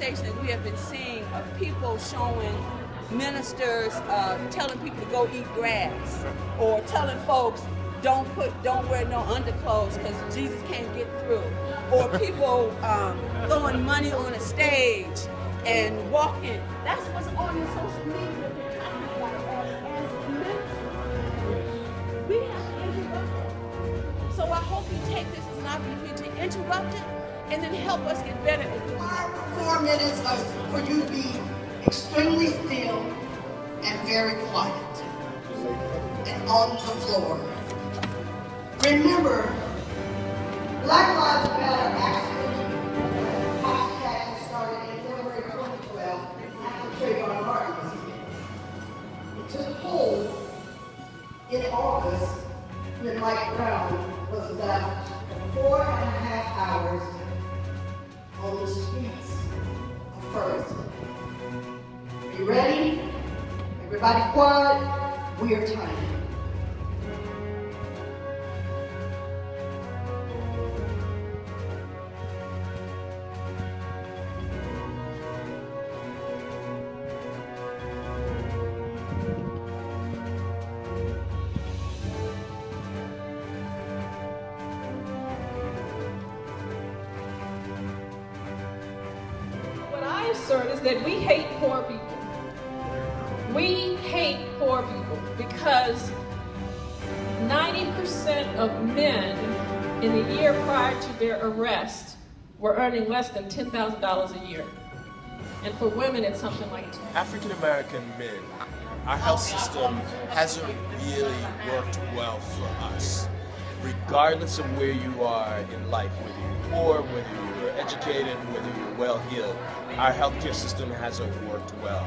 conversation that we have been seeing of people showing ministers telling people to go eat grass, or telling folks don't wear no underclothes because Jesus can't get through, or people throwing money on a stage and walking. That's what's on your social media that they're talking about as ministers. We have to interrupt it. So I hope you take this as an opportunity to interrupt it and then help us get better at doing it. 4 minutes for you to be extremely still and very quiet and on the floor. Remember, Black Lives Matter actually hashtag started in February 2012 after Trayvon Martin was here. It took hold in August when Mike Brown was about 4.5 hours on the streets of Ferguson. Are you ready? Everybody quiet. We are timing. Assert is that we hate poor people. We hate poor people because 90% of men in the year prior to their arrest were earning less than $10,000 a year. And for women, it's something like African American men, our health system hasn't really worked well for us. Regardless of where you are in life, whether you're poor, whether you're educated, whether you're well-heeled, our healthcare system hasn't worked well.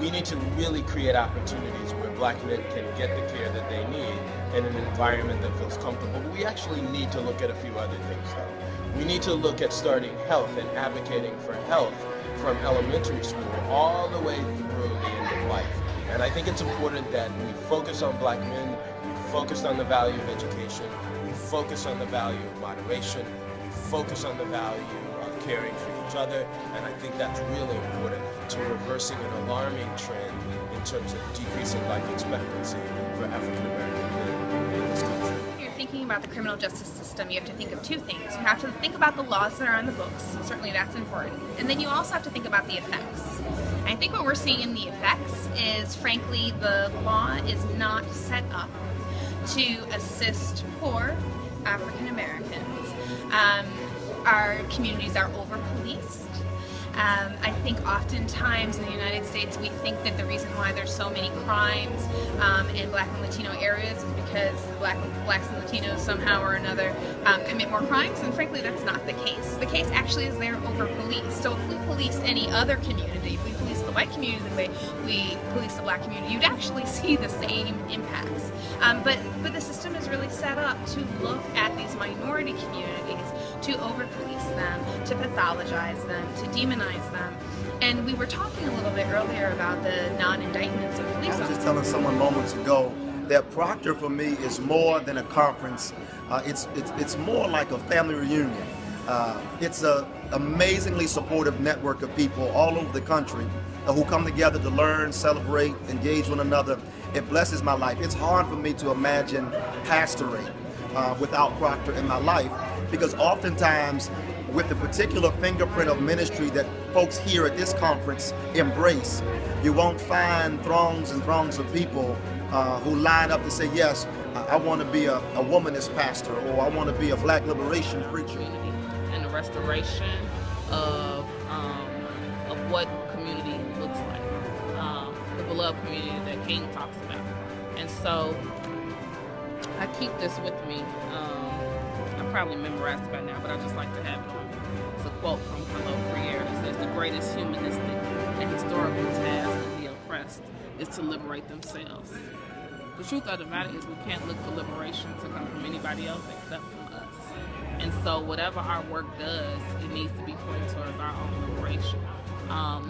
We need to really create opportunities where black men can get the care that they need in an environment that feels comfortable. But we actually need to look at a few other things though. We need to look at starting health and advocating for health from elementary school all the way through the end of life. And I think it's important that we focus on black men, we focus on the value of education, we focus on the value of moderation, we focus on the value of caring for each other, and I think that's really important to reversing an alarming trend in terms of decreasing life expectancy for African American men in this country. When you're thinking about the criminal justice system, you have to think of two things. You have to think about the laws that are on the books, certainly that's important, and then you also have to think about the effects. And I think what we're seeing in the effects is, frankly, the law is not set up to assist poor African Americans. Our communities are over-policed. I think oftentimes in the United States we think that the reason why there's so many crimes in Black and Latino areas is because Blacks and Latinos somehow or another commit more crimes, and frankly that's not the case. The case actually is they're over-policed. So if we policed any other community, if we policed the white community the way we police the black community, you'd actually see the same impacts. But the system is really set up to look at these minority communities, to over-police them, to pathologize them, to demonize them. And we were talking a little bit earlier about the non-indictments of police officers. I was just telling someone moments ago that Proctor for me is more than a conference. It's more like a family reunion. It's an amazingly supportive network of people all over the country who come together to learn, celebrate, engage one another. It blesses my life. It's hard for me to imagine pastoring without Proctor in my life, because oftentimes with the particular fingerprint of ministry that folks here at this conference embrace, you won't find throngs and throngs of people who line up to say, yes, I want to be a womanist pastor, or I want to be a black liberation preacher. And the restoration of what community looks like, the beloved community that King talks about. And so I keep this with me. I probably memorized it by now, but I just like to have it on. It's a quote from Carlo Freire that says, "The greatest humanistic and historical task of the oppressed is to liberate themselves." The truth of the matter is we can't look for liberation to come from anybody else except from us. And so whatever our work does, it needs to be pointed towards our own liberation.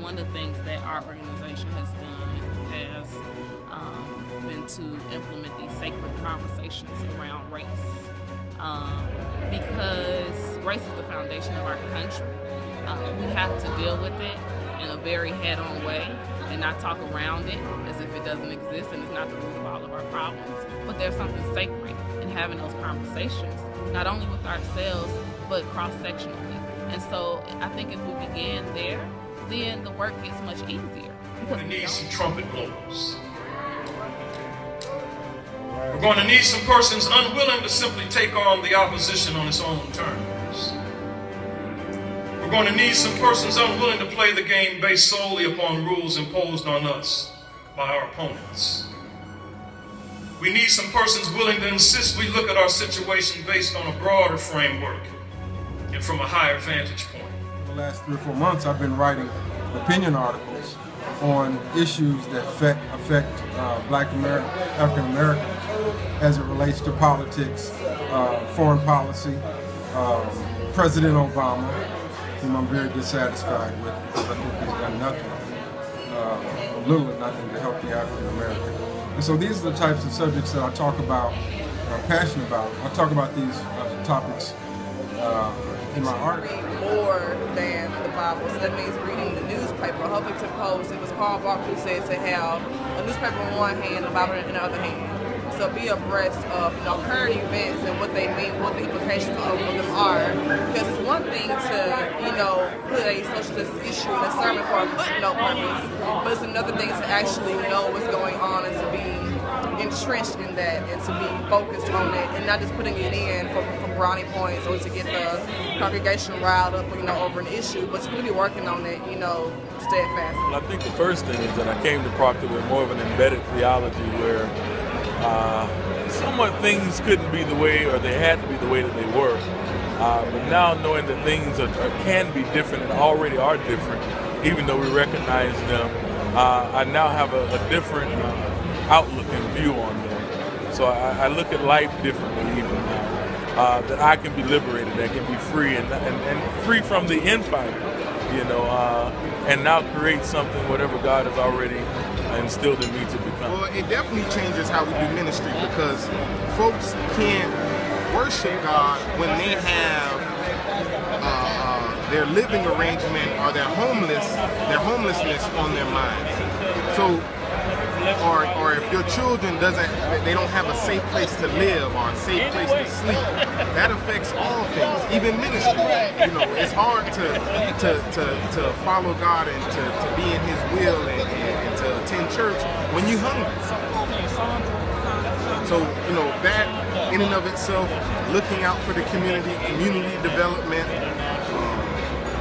One of the things that our organization has done has been to implement these sacred conversations around race. Because race is the foundation of our country. we have to deal with it in a very head-on way and not talk around it as if it doesn't exist and it's not the root of all of our problems. But there's something sacred in having those conversations, not only with ourselves, but cross-sectionally. And so I think if we began there, then the work gets much easier. We need some trumpet blowers. We're going to need some persons unwilling to simply take on the opposition on its own terms. We're going to need some persons unwilling to play the game based solely upon rules imposed on us by our opponents. We need some persons willing to insist we look at our situation based on a broader framework and from a higher vantage point. The last 3 or 4 months, I've been writing opinion articles on issues that affect Black African Americans as it relates to politics, foreign policy, President Obama, whom I'm very dissatisfied with because I think he's done nothing, or little or nothing to help the African American. And so these are the types of subjects that I talk about, I'm passionate about. I talk about these topics in my art. More than the Bible, so that means reading the newspaper. Huffington Post, it was Carl Barker who said to have a newspaper in one hand, the Bible in the other hand. So be abreast of current events and what they mean, what the implications of them are. Because it's one thing to put a social justice issue in a sermon for a footnote purpose, but it's another thing to actually know what's going on and to be entrenched in that and to be focused on it and not just putting it in for brownie points or to get the congregation riled up over an issue, but to really be working on it steadfast. Well, I think the first thing is that I came to Proctor with more of an embedded theology where somewhat things couldn't be the way, or they had to be the way that they were. But now knowing that things can be different and already are different, even though we recognize them, I now have a different outlook and view on them. So I look at life differently even now. That I can be liberated, I can be free and free from the empire, and now create something, whatever God has already instilled in me to become. Well, it definitely changes how we do ministry because folks can't worship God when they have their living arrangement or their homelessness on their minds. So, or if your children they don't have a safe place to live or a safe place to sleep, that affects all things, even ministry. It's hard to follow God and to be in His will and to attend church when you're hungry. So that in and of itself, looking out for the community development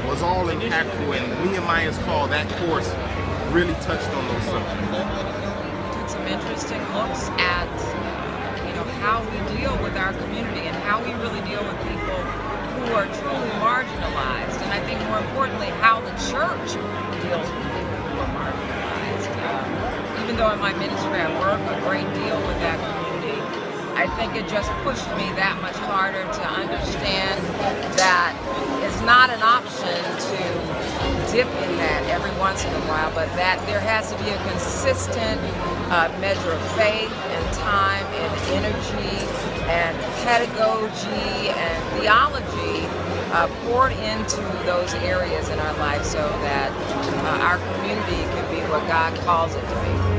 was all impactful, and the Nehemiah's Fall, that course really touched on those subjects. Some interesting looks at how we deal with our community and how we really deal with people who are truly marginalized, and I think more importantly how the church deals with people who are marginalized. Even though in my ministry I work a great deal with that community, I think it just pushed me that much harder to understand that it's not an option to dip in that every once in a while, but that there has to be a consistent measure of faith and time and energy and pedagogy and theology poured into those areas in our life so that our community can be what God calls it to be.